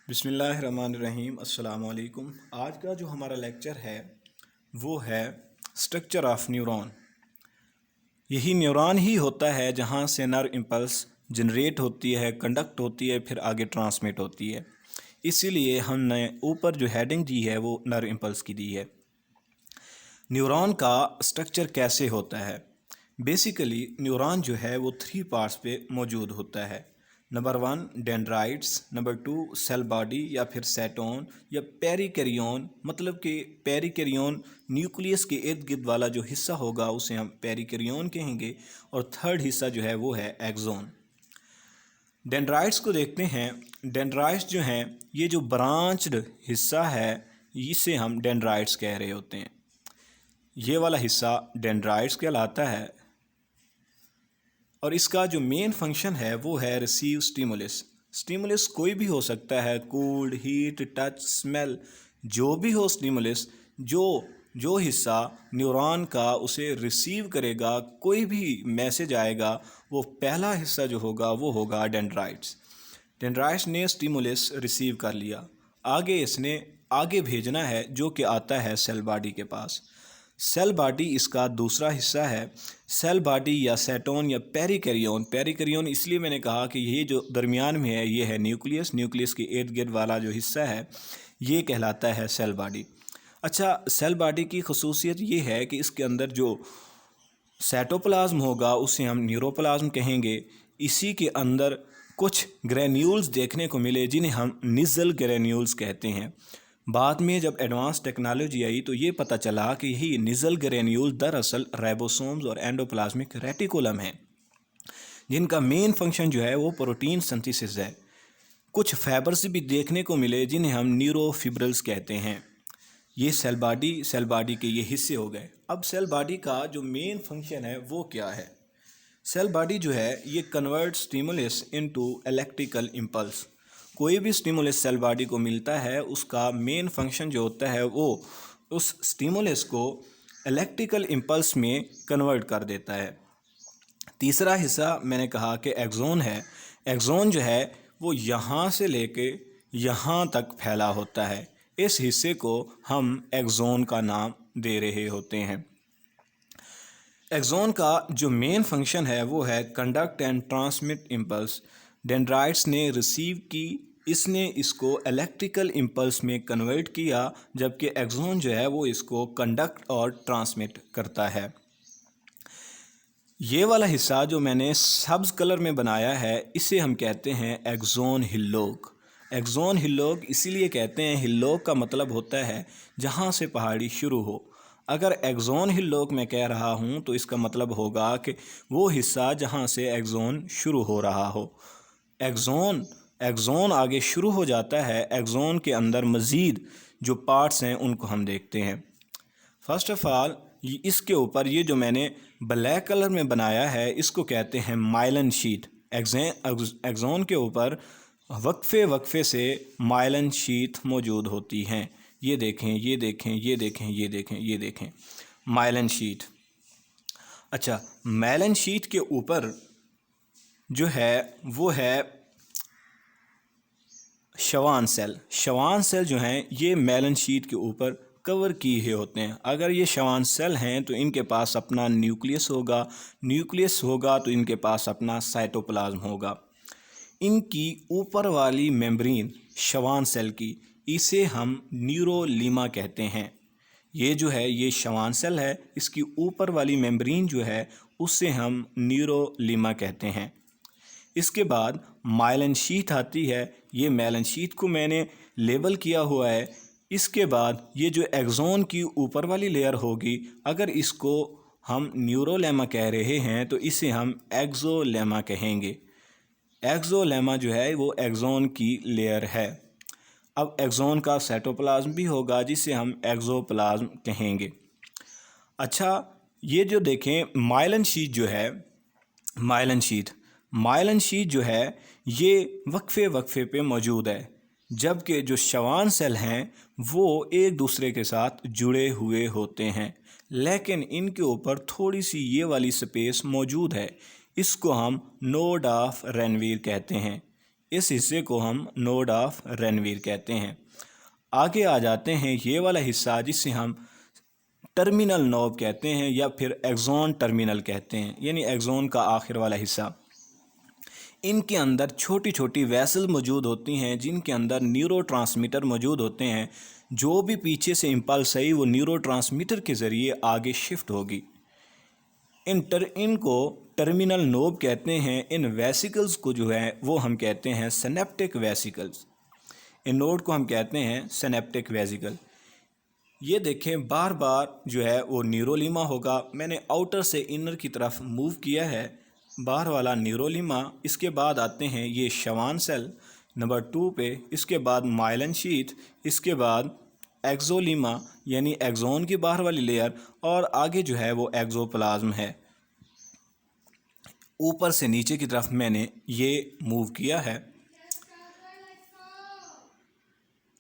बिस्मिल्लाहिर्रहमानिर्रहीम अस्सलाम वालेकुम। आज का जो हमारा लेक्चर है वो है स्ट्रक्चर ऑफ न्यूरॉन। यही न्यूरॉन ही होता है जहाँ से नर्व इम्पल्स जनरेट होती है, कंडक्ट होती है, फिर आगे ट्रांसमिट होती है। इसीलिए हमने ऊपर जो हेडिंग दी है वो नर्व इम्पल्स की दी है। न्यूरॉन का स्ट्रक्चर कैसे होता है? बेसिकली न्यूरॉन जो है वो 3 पार्ट्स पे मौजूद होता है। Number 1 dendrites, number 2 cell body या फिर सेटोन या पेरिकैरियोन, मतलब कि पेरिकैरियोन न्यूक्लियस के इर्द गिर्द वाला जो हिस्सा होगा उसे हम पेरिकैरियोन कहेंगे, और थर्ड हिस्सा जो है वो है एक्सोन। डेंड्राइट्स को देखते हैं। डेंड्राइट्स जो हैं ये जो ब्रांच्ड हिस्सा है इसे हम डेंड्राइट्स कह रहे होते हैं। ये वाला हिस्सा डेंड्राइट्स कहलाता है और इसका जो मेन फंक्शन है वो है रिसीव स्टिमुलस। स्टिमुलस कोई भी हो सकता है, कोल्ड, हीट, टच, स्मेल, जो भी हो स्टिमुलस, जो हिस्सा न्यूरॉन का उसे रिसीव करेगा, कोई भी मैसेज आएगा, वो पहला हिस्सा जो होगा वो होगा डेंड्राइट्स। डेंड्राइट्स ने स्टिमुलस रिसीव कर लिया, आगे इसने आगे भेजना है जो कि आता है सेल बॉडी के पास। सेल बॉडी इसका दूसरा हिस्सा है। सेल बॉडी या सेटोन या पेरिकैरियोन, पेरिकैरियोन इसलिए मैंने कहा कि ये जो दरमियान में है ये है न्यूक्लियस, न्यूक्लियस के इर्द गिर्द वाला जो हिस्सा है ये कहलाता है सेल बॉडी। अच्छा, सेल बॉडी की खसूसियत ये है कि इसके अंदर जो साइटोप्लाज्म होगा उसे हम न्यूरोप्लाज्म कहेंगे। इसी के अंदर कुछ ग्रेन्यूल्स देखने को मिले जिन्हें हम निज़ल ग्रेन्यूल्स कहते हैं। बाद में जब एडवांस टेक्नोलॉजी आई तो ये पता चला कि यही निज़ल ग्रेन्यूल दरअसल राइबोसोम्स और एंडोप्लाज्मिक रेटिकुलम हैं, जिनका मेन फंक्शन जो है वो प्रोटीन सिंथेसिस है। कुछ फाइबर्स भी देखने को मिले जिन्हें हम न्यूरोफिब्रिल्स कहते हैं। ये सेल बॉडी के ये हिस्से हो गए। अब सेल बॉडी का जो मेन फंक्शन है वो क्या है? सेल बॉडी जो है ये convert stimulus into electrical impulse. कोई भी स्टिमुलस सेल बॉडी को मिलता है उसका मेन फंक्शन जो होता है वो उस स्टिमुलस को इलेक्ट्रिकल इम्पल्स में कन्वर्ट कर देता है। तीसरा हिस्सा मैंने कहा कि एक्सोन है। एक्सोन जो है वो यहाँ से लेके यहाँ तक फैला होता है। इस हिस्से को हम एक्सोन का नाम दे रहे होते हैं। एक्सोन का जो मेन फंक्शन है वो है conduct and transmit impulse. Dendrites ने रिसीव की, इसने इसको इलेक्ट्रिकल इम्पल्स में कन्वर्ट किया, जबकि एक्सोन जो है वो इसको कंडक्ट और ट्रांसमिट करता है। ये वाला हिस्सा जो मैंने सब्ज़ कलर में बनाया है इसे हम कहते हैं एक्सोन हिल्लोक। एक्सोन हिल्लोक इसीलिए कहते हैं, हिल्लोक का मतलब होता है जहाँ से पहाड़ी शुरू हो। अगर एक्सोन हिल्लोक मैं कह रहा हूँ तो इसका मतलब होगा कि वो हिस्सा जहाँ से एक्सोन शुरू हो रहा हो। एक्सोन आगे शुरू हो जाता है। एक्सोन के अंदर मज़ीद जो पार्ट्स हैं उनको हम देखते हैं। फर्स्ट ऑफ ऑल इसके ऊपर ये जो मैंने ब्लैक कलर में बनाया है इसको कहते हैं माइलिन शीट। एक्सोन के ऊपर वक्फे से माइलिन शीट मौजूद होती हैं। ये देखें, ये देखें, ये देखें, ये देखें, ये देखें, माइलिन शीट। अच्छा, माइलिन शीट के ऊपर जो है वो है शवान सेल। शवान सेल जो हैं ये माइलिन शीट के ऊपर कवर किए होते हैं। अगर ये शवान सेल हैं तो इनके पास अपना न्यूक्लियस होगा तो इनके पास अपना साइटोप्लाज्म होगा। इनकी ऊपर वाली मेम्ब्रेन शवान सेल की, इसे हम न्यूरोलीमा कहते हैं। ये जो है ये शवान सेल है, इसकी ऊपर वाली मेम्ब्रेन जो है उसे हम न्यूरोलीमा कहते हैं। इसके बाद माइलिन शीट आती है। ये माइलिन शीट को मैंने लेबल किया हुआ है। इसके बाद ये जो एक्सोन की ऊपर वाली लेयर होगी, अगर इसको हम न्यूरोलेमा कह रहे हैं तो इसे हम एक्सोलेमा कहेंगे। एक्सोलेमा जो है वो एक्सोन की लेयर है। अब एक्सोन का साइटोप्लाज्म भी होगा जिसे हम एक्सोप्लाज्म कहेंगे। अच्छा, ये जो देखें माइलिन शीट जो है, माइलिन शीट जो है ये वक्फे पे मौजूद है, जबकि जो शवान सेल हैं वो एक दूसरे के साथ जुड़े हुए होते हैं, लेकिन इनके ऊपर थोड़ी सी ये वाली स्पेस मौजूद है। इसको हम नोड ऑफ रेनवीर कहते हैं। इस हिस्से को हम नोड ऑफ रेनवीर कहते हैं। आगे आ जाते हैं ये वाला हिस्सा जिसे हम टर्मिनल नोब कहते हैं या फिर एक्सॉन टर्मिनल कहते हैं, यानी एक्सॉन का आखिर वाला हिस्सा। इनके अंदर छोटी छोटी वेसल मौजूद होती हैं जिनके अंदर न्यूरोट्रांसमीटर मौजूद होते हैं। जो भी पीछे से इम्पल्स आई वो न्यूरोट्रांसमीटर के ज़रिए आगे शिफ्ट होगी। इनको टर्मिनल नोब कहते हैं। इन वेसिकल्स को जो है वो हम कहते हैं सिनेप्टिक वेसिकल्स। इन नोड को हम कहते हैं सिनेप्टिक वेसिकल। ये देखें बार बार जो है वो न्यूरोलीमा होगा। मैंने आउटर से इनर की तरफ मूव किया है, बाहर वाला न्यूरोलीमा। इसके बाद आते हैं ये शवान सेल नंबर 2 पे, इसके बाद माइलिन शीथ, इसके बाद एक्सोलीमा यानी एक्सोन की बाहर वाली लेयर, और आगे जो है वो एक्सोप्लाज्म है। ऊपर से नीचे की तरफ मैंने ये मूव किया है।